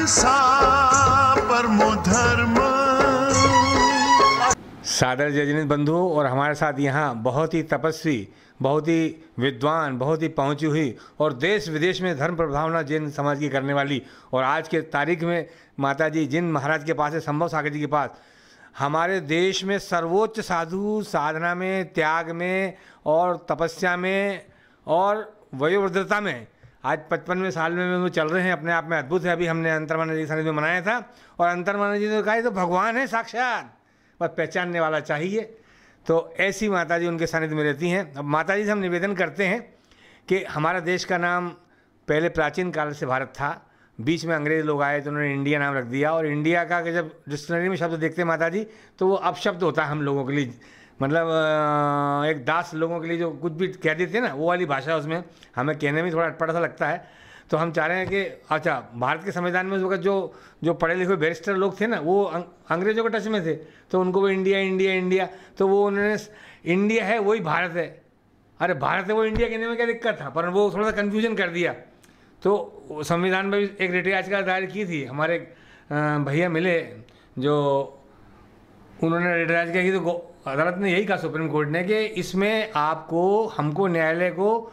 अहिंसा परमो धर्म। सादर जयजनित बंधु और हमारे साथ यहाँ बहुत ही तपस्वी, बहुत ही विद्वान, बहुत ही पहुँची हुई और देश विदेश में धर्म प्रभावना जैन समाज की करने वाली, और आज के तारीख में माता जी जिन महाराज के पास है, संभव सागर जी के पास, हमारे देश में सर्वोच्च साधु साधना में, त्याग में और तपस्या में और वयोवृद्धता में आज 55वें साल में वो चल रहे हैं, अपने आप में अद्भुत है। अभी हमने अंतर्मानंद जी सानिध्य में मनाया था और अंतर्मानंद जी ने कहा तो भगवान है साक्षात, बस पहचानने वाला चाहिए। तो ऐसी माता जी उनके सानिध्य में रहती हैं। अब माता जी से हम निवेदन करते हैं कि हमारा देश का नाम पहले प्राचीन काल से भारत था, बीच में अंग्रेज लोग आए तो उन्होंने इंडिया नाम रख दिया, और इंडिया का जब डिक्शनरी में शब्द देखते हैं माता जी तो वो अपशब्द होता है हम लोगों के लिए, मतलब एक दास लोगों के लिए जो कुछ भी कह देते हैं ना, वो वाली भाषा उसमें हमें कहने में थोड़ा अटपट सा लगता है। तो हम चाह रहे हैं कि अच्छा, भारत के संविधान में उस वक्त जो पढ़े लिखे बैरिस्टर लोग थे ना, वो अंग्रेजों के टच में थे, तो उनको वो इंडिया इंडिया इंडिया, तो वो उन्होंने इंडिया है वही भारत है, अरे भारत है वो इंडिया कहने में क्या दिक्कत था, पर वो थोड़ा सा कन्फ्यूजन कर दिया। तो संविधान में भी एक रिट याचिका दायर की थी, हमारे भैया मिले जो उन्होंने रिट याचिका की, तो अदालत ने यही कहा, सुप्रीम कोर्ट ने, कि इसमें आपको हमको न्यायालय को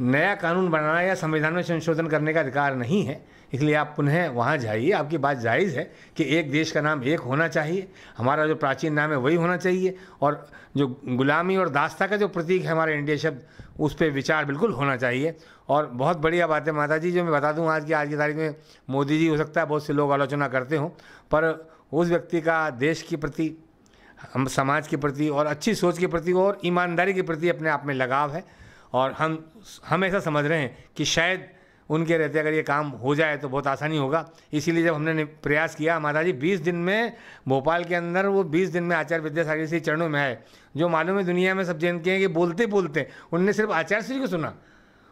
नया कानून बनाना या संविधान में संशोधन करने का अधिकार नहीं है, इसलिए आप पुनः वहाँ जाइए। आपकी बात जायज़ है कि एक देश का नाम एक होना चाहिए, हमारा जो प्राचीन नाम है वही होना चाहिए, और जो गुलामी और दास्ता का जो प्रतीक है हमारा इंडिया शब्द, उस पर विचार बिल्कुल होना चाहिए। और बहुत बढ़िया बात है माता जी, जो मैं बता दूं आज की तारीख में मोदी जी, हो सकता है बहुत से लोग आलोचना करते हों, पर उस व्यक्ति का देश के प्रति, हम समाज के प्रति और अच्छी सोच के प्रति और ईमानदारी के प्रति अपने आप में लगाव है, और हम ऐसा समझ रहे हैं कि शायद उनके रहते अगर ये काम हो जाए तो बहुत आसानी होगा। इसीलिए जब हमने प्रयास किया माता जी 20 दिन में भोपाल के अंदर, वो 20 दिन में आचार्य विद्यासागर श्री चरणों में आए, जो मालूम है दुनिया में सब जानते हैं कि बोलते बोलते उनने सिर्फ आचार्य श्री को सुना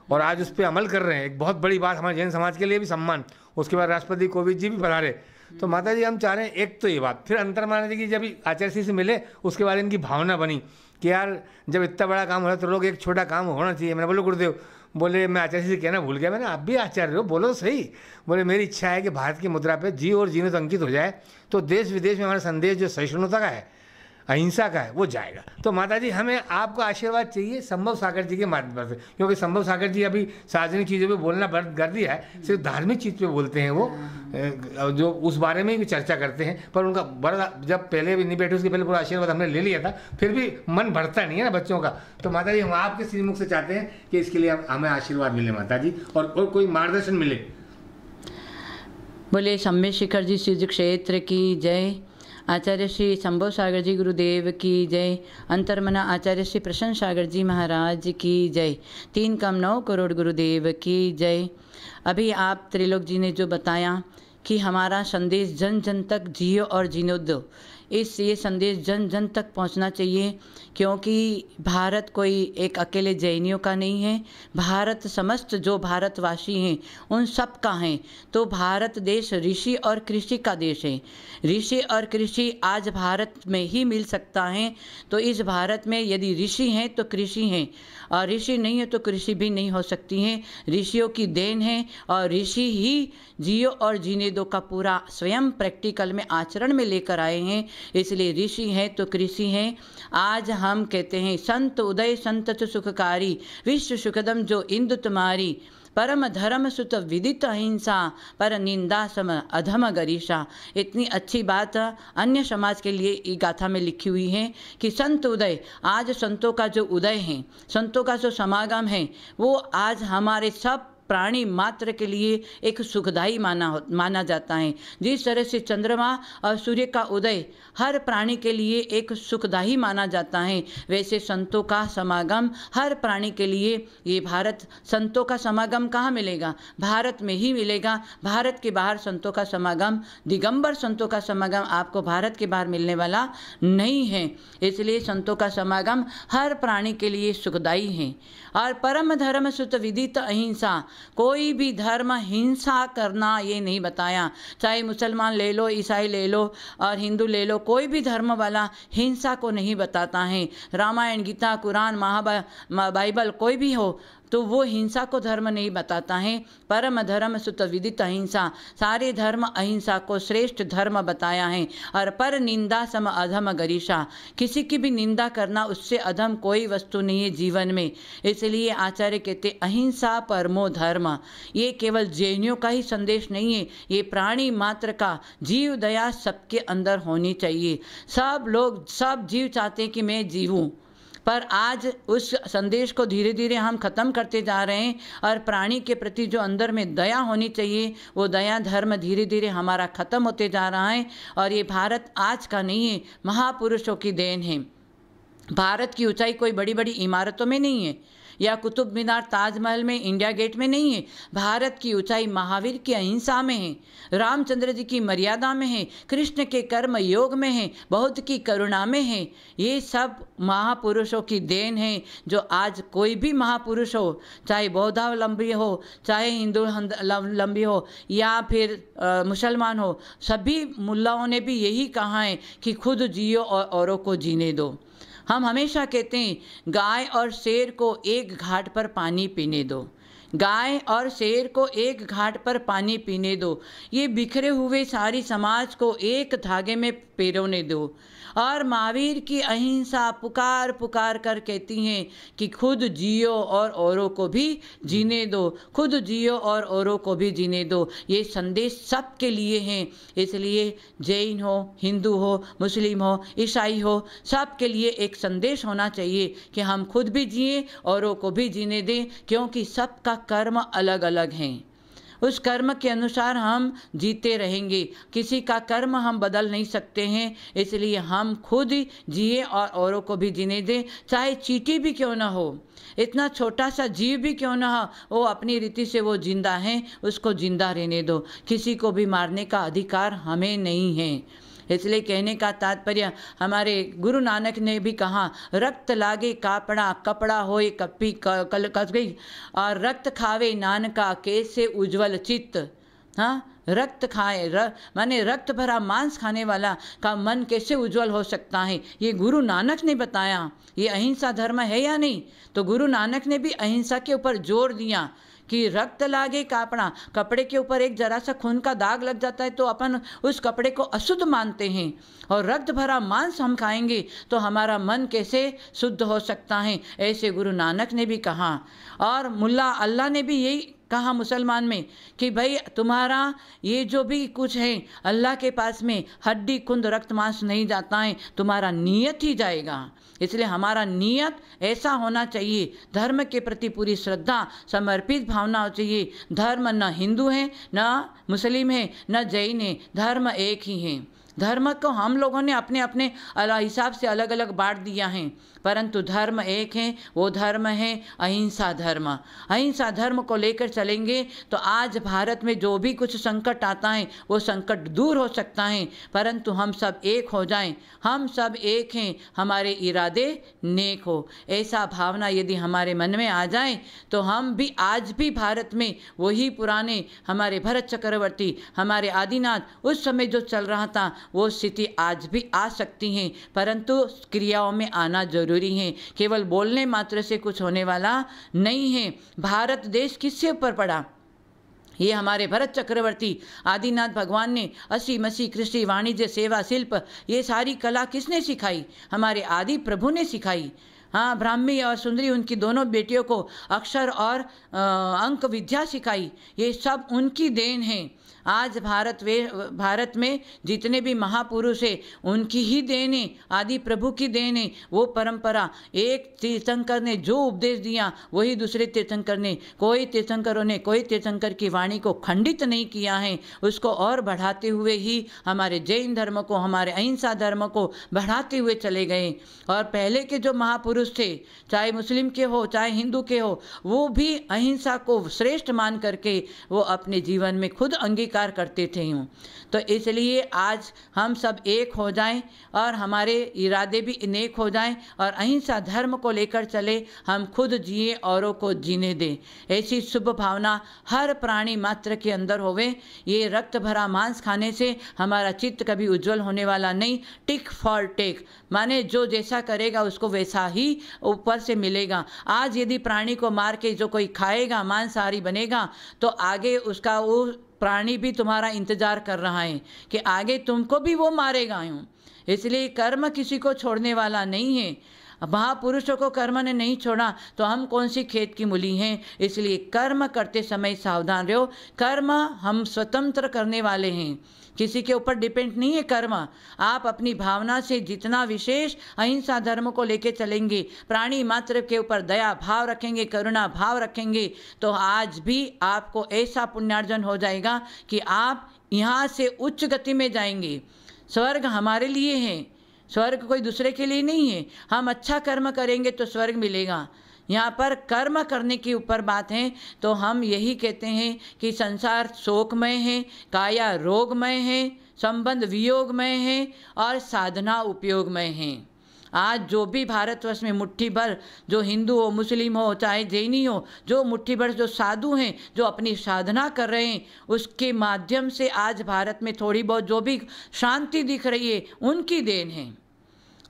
और आज उस पर अमल कर रहे हैं। एक बहुत बड़ी बात, हमारे जैन समाज के लिए भी सम्मान। उसके बाद राष्ट्रपति कोविंद जी भी पधारे। तो माता जी हम चाह रहे हैं, एक तो ये बात, फिर अंतर्मानंद जी की जब आचार्य श्री से मिले उसके बाद इनकी भावना बनी कि यार जब इतना बड़ा काम हो रहा है तो लोग एक छोटा काम होना चाहिए। मैंने बोलो गुरुदेव, बोले मैं आचार्य से कहना भूल गया, मैंने आप भी आचार्य हो, बोलो सही। बोले मेरी इच्छा है कि भारत की मुद्रा पे जी और जीनत अंकित हो जाए, तो देश विदेश में हमारा संदेश जो सहिष्णुता का है, अहिंसा का है, वो जाएगा। तो माता जी हमें आपका आशीर्वाद चाहिए संभव सागर जी के माध्यम से, क्योंकि संभव सागर जी अभी सार्वजनिक चीज़ों पे बोलना बंद कर दिया है, सिर्फ धार्मिक चीज़ पे बोलते हैं वो, जो उस बारे में भी चर्चा करते हैं। पर उनका बड़ा, जब पहले भी नहीं बैठे उसके पहले पूरा आशीर्वाद हमने ले लिया था, फिर भी मन भरता नहीं है ना बच्चों का। तो माता जी हम आपके श्रीमुख से चाहते हैं कि इसके लिए हमें आशीर्वाद मिले माता जी, और कोई मार्गदर्शन मिले। बोले सम्य शिखर जी सिद्ध क्षेत्र की जय। आचार्य श्री संभव सागर जी गुरुदेव की जय। अंतर्मना आचार्य श्री प्रसन्न सागर जी महाराज की जय। 3 कम 9 करोड़ गुरुदेव की जय। अभी आप त्रिलोक जी ने जो बताया कि हमारा संदेश जन जन तक जियो और जीने दो, ये संदेश जन जन तक पहुंचना चाहिए, क्योंकि भारत कोई एक अकेले जैनियों का नहीं है, भारत समस्त जो भारतवासी हैं उन सब का है। तो भारत देश ऋषि और कृषि का देश है। ऋषि और कृषि आज भारत में ही मिल सकता है। तो इस भारत में यदि ऋषि हैं तो कृषि हैं, और ऋषि नहीं है तो कृषि भी नहीं हो सकती है। ऋषियों की देन है, और ऋषि ही जियो और जीने दो का पूरा स्वयं प्रैक्टिकल में आचरण में लेकर आए हैं। इसलिए ऋषि हैं तो कृषि हैं। आज हम कहते हैं संत उदय संतत सुखकारी, विश्व सुखदम जो इंदु तुम्हारी, परम धर्म सुत विदित अहिंसा, पर निंदा सम अधम गरीषा। इतनी अच्छी बात अन्य समाज के लिए ये गाथा में लिखी हुई है कि संत उदय, आज संतों का जो उदय है, संतों का जो समागम है, वो आज हमारे सब प्राणी मात्र के लिए एक सुखदायी माना जाता है। जिस तरह से चंद्रमा और सूर्य का उदय हर प्राणी के लिए एक सुखदायी माना जाता है, वैसे संतों का समागम हर प्राणी के लिए, ये भारत संतों का समागम कहाँ मिलेगा? भारत में ही मिलेगा। भारत के बाहर संतों का समागम, दिगंबर संतों का समागम आपको भारत के बाहर मिलने वाला नहीं है। इसलिए संतों का समागम हर प्राणी के लिए सुखदायी है। और परम धर्म सुत विदित अहिंसा, कोई भी धर्म हिंसा करना ये नहीं बताया। चाहे मुसलमान ले लो, ईसाई ले लो और हिंदू ले लो, कोई भी धर्म वाला हिंसा को नहीं बताता है। रामायण, गीता, कुरान, बाइबल कोई भी हो, तो वो हिंसा को धर्म नहीं बताता है। परम धर्म सुत विदित अहिंसा, सारे धर्म अहिंसा को श्रेष्ठ धर्म बताया है। और पर निंदा सम अधम गरीषा, किसी की भी निंदा करना उससे अधम कोई वस्तु नहीं है जीवन में। इसलिए आचार्य कहते अहिंसा परमो धर्म। ये केवल जैनियों का ही संदेश नहीं है, ये प्राणी मात्र का जीव दया सबके अंदर होनी चाहिए। सब लोग, सब जीव चाहते हैं कि मैं जीऊँ, पर आज उस संदेश को धीरे धीरे हम खत्म करते जा रहे हैं। और प्राणी के प्रति जो अंदर में दया होनी चाहिए, वो दया धर्म धीरे धीरे हमारा खत्म होते जा रहा है। और ये भारत आज का नहीं है, महापुरुषों की देन है। भारत की ऊंचाई कोई बड़ी बड़ी इमारतों में नहीं है, या कुतुब मीनार, ताजमहल में, इंडिया गेट में नहीं है। भारत की ऊंचाई महावीर की अहिंसा में है, रामचंद्र जी की मर्यादा में है, कृष्ण के कर्म योग में है, बौद्ध की करुणा में है। ये सब महापुरुषों की देन है, जो आज कोई भी महापुरुष हो, चाहे बौद्धावलंबी हो, चाहे हिंदू लंबी हो, या फिर मुसलमान हो, सभी मुल्लाओं ने भी यही कहा है कि खुद जियो और औरों को जीने दो। हम हमेशा कहते हैं गाय और शेर को एक घाट पर पानी पीने दो, गाय और शेर को एक घाट पर पानी पीने दो। ये बिखरे हुए सारी समाज को एक धागे में पिरोने दो। और महावीर की अहिंसा पुकार पुकार कर कहती हैं कि खुद जियो और औरों को भी जीने दो, खुद जियो और औरों को भी जीने दो। ये संदेश सबके लिए हैं। इसलिए जैन हो, हिंदू हो, मुस्लिम हो, ईसाई हो, सबके लिए एक संदेश होना चाहिए कि हम खुद भी जिए, औरों को भी जीने दें, क्योंकि सबका कर्म अलग अलग हैं। उस कर्म के अनुसार हम जीते रहेंगे। किसी का कर्म हम बदल नहीं सकते हैं, इसलिए हम खुद जिए और औरों को भी जीने दें। चाहे चींटी भी क्यों ना हो, इतना छोटा सा जीव भी क्यों ना हो, वो अपनी रीति से वो जिंदा है, उसको जिंदा रहने दो। किसी को भी मारने का अधिकार हमें नहीं है। इसलिए कहने का तात्पर्य, हमारे गुरु नानक ने भी कहा, रक्त लागे कापड़ा, कपड़ा होए कपी कल कसगई, और रक्त खावे नानका कैसे उज्जवल चित्त। हाँ, रक्त खाए, माने रक्त भरा मांस खाने वाला का मन कैसे उज्जवल हो सकता है, ये गुरु नानक ने बताया। ये अहिंसा धर्म है या नहीं? तो गुरु नानक ने भी अहिंसा के ऊपर जोर दिया कि रक्त लागे कापड़ा, कपड़े के ऊपर एक जरा सा खून का दाग लग जाता है तो अपन उस कपड़े को अशुद्ध मानते हैं, और रक्त भरा मांस हम खाएंगे तो हमारा मन कैसे शुद्ध हो सकता है, ऐसे गुरु नानक ने भी कहा। और मुल्ला अल्लाह ने भी यही कहा मुसलमान में कि भाई तुम्हारा ये जो भी कुछ है अल्लाह के पास में हड्डी कुंद रक्त मांस नहीं जाता है, तुम्हारा नियत ही जाएगा। इसलिए हमारा नियत ऐसा होना चाहिए, धर्म के प्रति पूरी श्रद्धा समर्पित भावना हो चाहिए। धर्म न हिंदू है, न मुस्लिम है, न जैन है, धर्म एक ही है। धर्म को हम लोगों ने अपने अपने हिसाब से अलग अलग बांट दिया है, परंतु धर्म एक है। वो धर्म है अहिंसा धर्म। अहिंसा धर्म को लेकर चलेंगे तो आज भारत में जो भी कुछ संकट आता है वो संकट दूर हो सकता है, परंतु हम सब एक हो जाएं। हम सब एक हैं, हमारे इरादे नेक हो, ऐसा भावना यदि हमारे मन में आ जाए तो हम भी आज भी भारत में वही पुराने हमारे भरत चक्रवर्ती, हमारे आदिनाथ, उस समय जो चल रहा था वो स्थिति आज भी आ सकती हैं, परंतु क्रियाओं में आना जरूरी है। केवल बोलने मात्र से कुछ होने वाला नहीं है। भारत देश किससे ऊपर पड़ा? ये हमारे भरत चक्रवर्ती आदिनाथ भगवान ने असी मसी कृषि वाणिज्य सेवा शिल्प ये सारी कला किसने सिखाई? हमारे आदि प्रभु ने सिखाई। हाँ, ब्राह्मी और सुंदरी उनकी दोनों बेटियों को अक्षर और अंक विद्या सिखाई। ये सब उनकी देन है। आज भारत में जितने भी महापुरुष हैं उनकी ही देन है, आदि प्रभु की देन है। वो परंपरा, एक तीर्थंकर ने जो उपदेश दिया वही दूसरे तीर्थंकर ने, कोई तीर्थंकरों ने कोई तीर्थंकर की वाणी को खंडित नहीं किया है, उसको और बढ़ाते हुए ही हमारे जैन धर्म को, हमारे अहिंसा धर्म को बढ़ाते हुए चले गए। और पहले के जो महापुरुष थे, चाहे मुस्लिम के हो चाहे हिंदू के हो, वो भी अहिंसा को श्रेष्ठ मान करके वो अपने जीवन में खुद अंगीकार करते थे। यूँ तो इसलिए आज हम सब एक हो जाएं और हमारे इरादे भी नेक हो जाएं और अहिंसा धर्म को लेकर चले, हम खुद जिए औरों को जीने दें। ऐसी शुभ भावना हर प्राणी मात्र के अंदर होवे। ये रक्त भरा मांस खाने से हमारा चित्त कभी उज्जवल होने वाला नहीं। टिक फॉर टेक, माने जो जैसा करेगा उसको वैसा ही ही ऊपर से मिलेगा। आज यदि प्राणी को मार के जो कोई खाएगा, मांसाहारी बनेगा, तो आगे उसका वो प्राणी भी तुम्हारा इंतजार कर रहा है कि आगे तुमको भी वो मारेगा यूँ। इसलिए कर्म किसी को छोड़ने वाला नहीं है। महापुरुषों को कर्म ने नहीं छोड़ा तो हम कौन सी खेत की मूली हैं। इसलिए कर्म करते समय सावधान रहो। कर्म हम स्वतंत्र करने वाले हैं, किसी के ऊपर डिपेंड नहीं है कर्म। आप अपनी भावना से जितना विशेष अहिंसा धर्म को लेके चलेंगे, प्राणी मात्र के ऊपर दया भाव रखेंगे, करुणा भाव रखेंगे, तो आज भी आपको ऐसा पुण्यार्जन हो जाएगा कि आप यहाँ से उच्च गति में जाएंगे। स्वर्ग हमारे लिए है, स्वर्ग कोई दूसरे के लिए नहीं है। हम अच्छा कर्म करेंगे तो स्वर्ग मिलेगा। यहाँ पर कर्म करने के ऊपर बात है। तो हम यही कहते हैं कि संसार शोकमय है, काया रोगमय है, संबंध वियोगमय है और साधना उपयोगमय है। आज जो भी भारतवर्ष में मुट्ठी भर, जो हिंदू हो, मुस्लिम हो, चाहे जैनी हो, जो मुट्ठी भर जो साधु हैं, जो अपनी साधना कर रहे हैं, उसके माध्यम से आज भारत में थोड़ी बहुत जो भी शांति दिख रही है, उनकी देन है।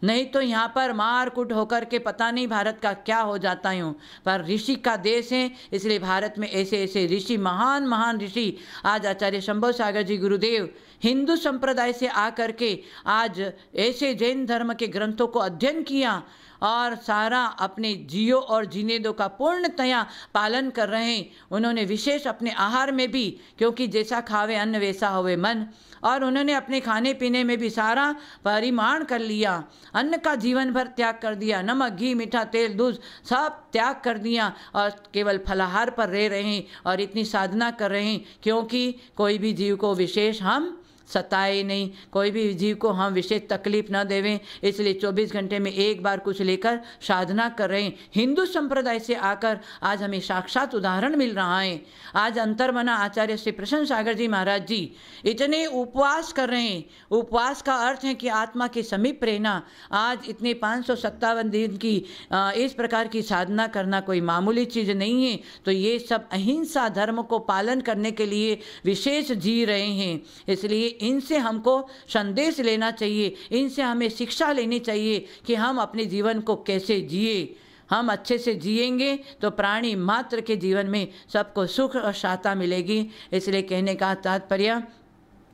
नहीं तो यहाँ पर मार कुट होकर के पता नहीं भारत का क्या हो जाता यूँ। पर ऋषि का देश है, इसलिए भारत में ऐसे ऐसे ऋषि, महान महान ऋषि, आज आचार्य शंभो सागर जी गुरुदेव हिंदू संप्रदाय से आकर के आज ऐसे जैन धर्म के ग्रंथों को अध्ययन किया और सारा अपने जियो और जीने दो का पूर्णतया पालन कर रहे हैं। उन्होंने विशेष अपने आहार में भी, क्योंकि जैसा खावे अन्न वैसा होवे मन, और उन्होंने अपने खाने पीने में भी सारा परिमाण कर लिया। अन्न का जीवन भर त्याग कर दिया, नमक घी मीठा तेल दूध सब त्याग कर दिया और केवल फलाहार पर रह रहे हैं और इतनी साधना कर रहे हैं, क्योंकि कोई भी जीव को विशेष हम सताए नहीं, कोई भी जीव को हम विशेष तकलीफ न देवें, इसलिए 24 घंटे में एक बार कुछ लेकर साधना कर रहे हैं। हिंदू संप्रदाय से आकर आज हमें साक्षात उदाहरण मिल रहा है। आज अंतर्मना आचार्य श्री प्रसन्न सागर जी महाराज जी इतने उपवास कर रहे हैं। उपवास का अर्थ है कि आत्मा के समीप रहना। आज इतने 557 दिन की इस प्रकार की साधना करना कोई मामूली चीज़ नहीं है। तो ये सब अहिंसा धर्म को पालन करने के लिए विशेष जी रहे हैं। इसलिए इनसे हमको संदेश लेना चाहिए, इनसे हमें शिक्षा लेनी चाहिए कि हम अपने जीवन को कैसे जिए। हम अच्छे से जिएंगे तो प्राणी मात्र के जीवन में सबको सुख और शांति मिलेगी। इसलिए कहने का तात्पर्य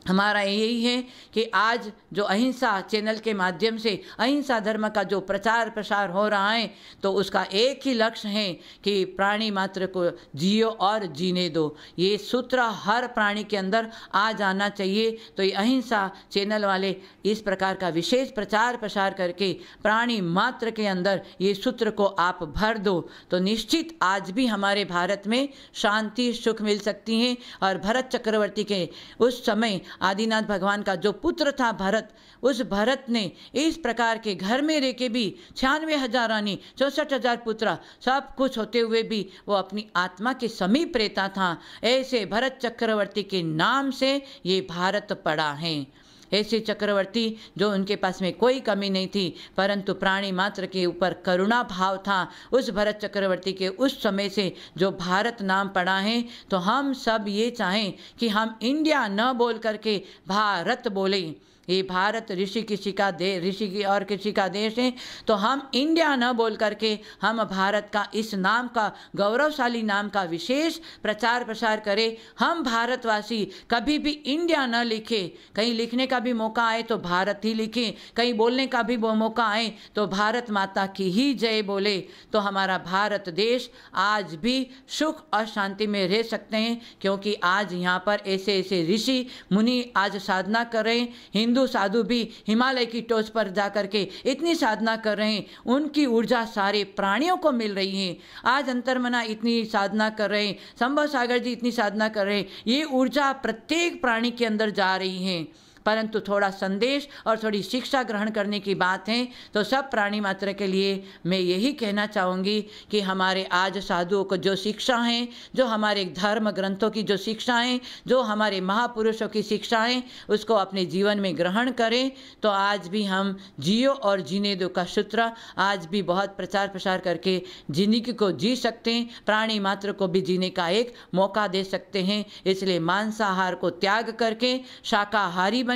हमारा यही है कि आज जो अहिंसा चैनल के माध्यम से अहिंसा धर्म का जो प्रचार प्रसार हो रहा है, तो उसका एक ही लक्ष्य है कि प्राणी मात्र को जियो और जीने दो। ये सूत्र हर प्राणी के अंदर आ जाना चाहिए। तो ये अहिंसा चैनल वाले इस प्रकार का विशेष प्रचार प्रसार करके प्राणी मात्र के अंदर ये सूत्र को आप भर दो, तो निश्चित आज भी हमारे भारत में शांति सुख मिल सकती है। और भरत चक्रवर्ती के उस समय आदिनाथ भगवान का जो पुत्र था भरत, उस भरत ने इस प्रकार के घर में रह के भी 96,000 रानी 64,000 पुत्र सब कुछ होते हुए भी वो अपनी आत्मा के समीप रहता था। ऐसे भरत चक्रवर्ती के नाम से ये भारत पड़ा है। ऐसे चक्रवर्ती जो उनके पास में कोई कमी नहीं थी, परंतु प्राणी मात्र के ऊपर करुणा भाव था। उस भरत चक्रवर्ती के उस समय से जो भारत नाम पड़ा है, तो हम सब ये चाहें कि हम इंडिया न बोल करके भारत बोलें। ये भारत ऋषि किसी का देश, ऋषि की और किसी का देश है, तो हम इंडिया न बोल करके हम भारत का इस नाम का गौरवशाली नाम का विशेष प्रचार प्रसार करें। हम भारतवासी कभी भी इंडिया न लिखें, कहीं लिखने का भी मौका आए तो भारत ही लिखें, कहीं बोलने का भी मौका आए तो भारत माता की ही जय बोले, तो हमारा भारत देश आज भी सुख और शांति में रह सकते हैं। क्योंकि आज यहाँ पर ऐसे ऐसे ऋषि मुनि आज साधना कर रहे हैं। हिंदू साधु भी हिमालय की टोच पर जाकर के इतनी साधना कर रहे हैं, उनकी ऊर्जा सारे प्राणियों को मिल रही है। आज अंतर्मना इतनी साधना कर रहे हैं, शंभो सागर जी इतनी साधना कर रहे हैं, ये ऊर्जा प्रत्येक प्राणी के अंदर जा रही है। परंतु थोड़ा संदेश और थोड़ी शिक्षा ग्रहण करने की बात है। तो सब प्राणी मात्र के लिए मैं यही कहना चाहूँगी कि हमारे आज साधुओं को जो शिक्षा है, जो हमारे धर्म ग्रंथों की जो शिक्षा है, जो हमारे महापुरुषों की शिक्षा है, उसको अपने जीवन में ग्रहण करें। तो आज भी हम जियो और जीने दो का सूत्र आज भी बहुत प्रचार प्रसार करके जिंदगी को जी सकते हैं, प्राणी मात्र को भी जीने का एक मौका दे सकते हैं। इसलिए मांसाहार को त्याग करके शाकाहारी बने।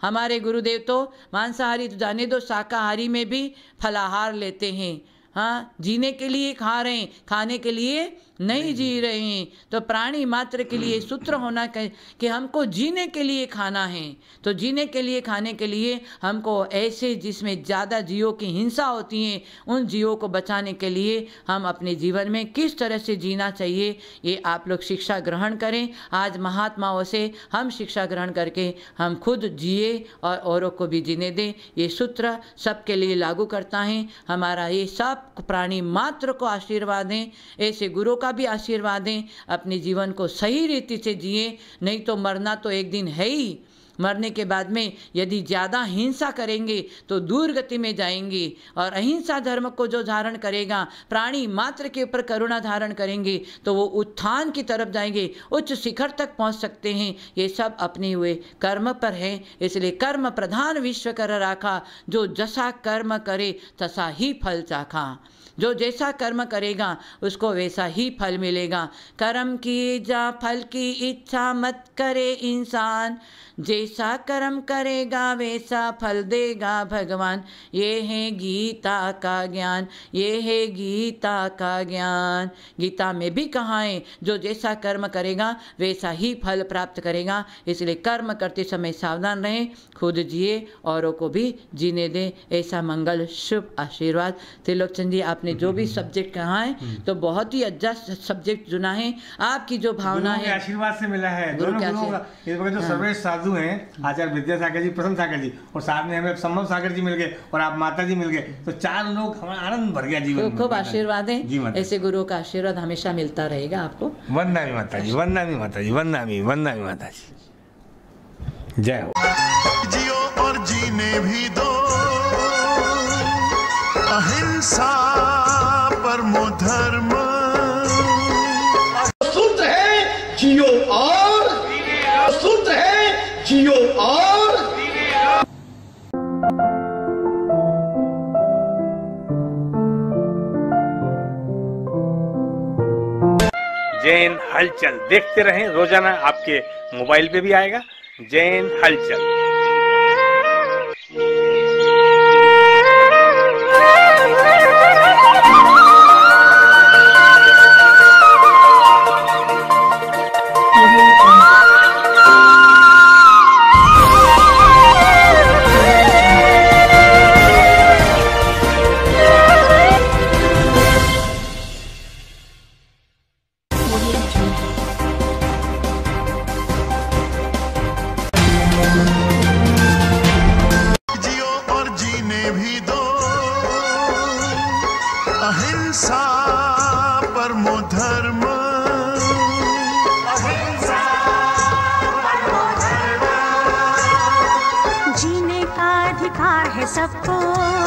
हमारे गुरुदेव तो मांसाहारी तो जाने दो, शाकाहारी में भी फलाहार लेते हैं। हाँ, जीने के लिए खा रहे हैं, खाने के लिए नहीं जी रहे हैं। तो प्राणी मात्र के लिए सूत्र होना कि हमको जीने के लिए खाना है। तो जीने के लिए खाने के लिए हमको ऐसे जिसमें ज़्यादा जीवों की हिंसा होती है, उन जीवों को बचाने के लिए हम अपने जीवन में किस तरह से जीना चाहिए, ये आप लोग शिक्षा ग्रहण करें। आज महात्माओं से हम शिक्षा ग्रहण करके हम खुद जिए और औरों को भी जीने दें। ये सूत्र सबके लिए लागू करता है। हमारा ये सब प्राणी मात्र को आशीर्वाद दें, ऐसे गुरु का भी आशीर्वाद दें। अपने जीवन को सही रीति से जिए, नहीं तो मरना तो एक दिन है ही। मरने के बाद में यदि ज़्यादा हिंसा करेंगे तो दुर्गति में जाएंगे, और अहिंसा धर्म को जो धारण करेगा, प्राणी मात्र के ऊपर करुणा धारण करेंगे, तो वो उत्थान की तरफ जाएंगे, उच्च शिखर तक पहुंच सकते हैं। ये सब अपने हुए कर्म पर है। इसलिए कर्म प्रधान विश्व कर राखा, जो जैसा कर्म करे तसा ही फल चाखा। जो जैसा कर्म करेगा उसको वैसा ही फल मिलेगा। कर्म की जा फल की इच्छा मत करे इंसान, जैसा कर्म करेगा वैसा फल देगा भगवान। ये है गीता का ज्ञान, ये है गीता का ज्ञान। गीता में भी कहा है जो जैसा कर्म करेगा वैसा ही फल प्राप्त करेगा। इसलिए कर्म करते समय सावधान रहें, खुद जिए, औरों को भी जीने दें। ऐसा मंगल शुभ आशीर्वाद। त्रिलोचन जी, आपने जो भी सब्जेक्ट कहा है तो बहुत ही अच्छा सब्जेक्ट चुना है। आपकी जो भावना है आशीर्वाद से मिला है। दोनों गुरुओं का, इस वक्त जो सर्वेश साधु हैं, आचार्य विद्यासागर जी, प्रसन्न सागर जी, और साथ में हमें संभव सागर जी मिल गए और आप माता जी मिल गए, तो 4 लोग, हमारा आनंद भर गया जीवन में। खूब आशीर्वाद है। ऐसे गुरु का आशीर्वाद हमेशा मिलता रहेगा आपको। वंदना माता जी, वंदना माता जी, वंदना माता जी। जय हो। जियो और जीने भी दो, अहिंसा परमो धर्म। सूत्र है जियो और, सूत्र है जियो और। जैन हलचल देखते रहें, रोजाना आपके मोबाइल पे भी आएगा जैन हलचल। जियो और जीने भी दो, अहिंसा परमो धर्म। जीने का अधिकार है सबको।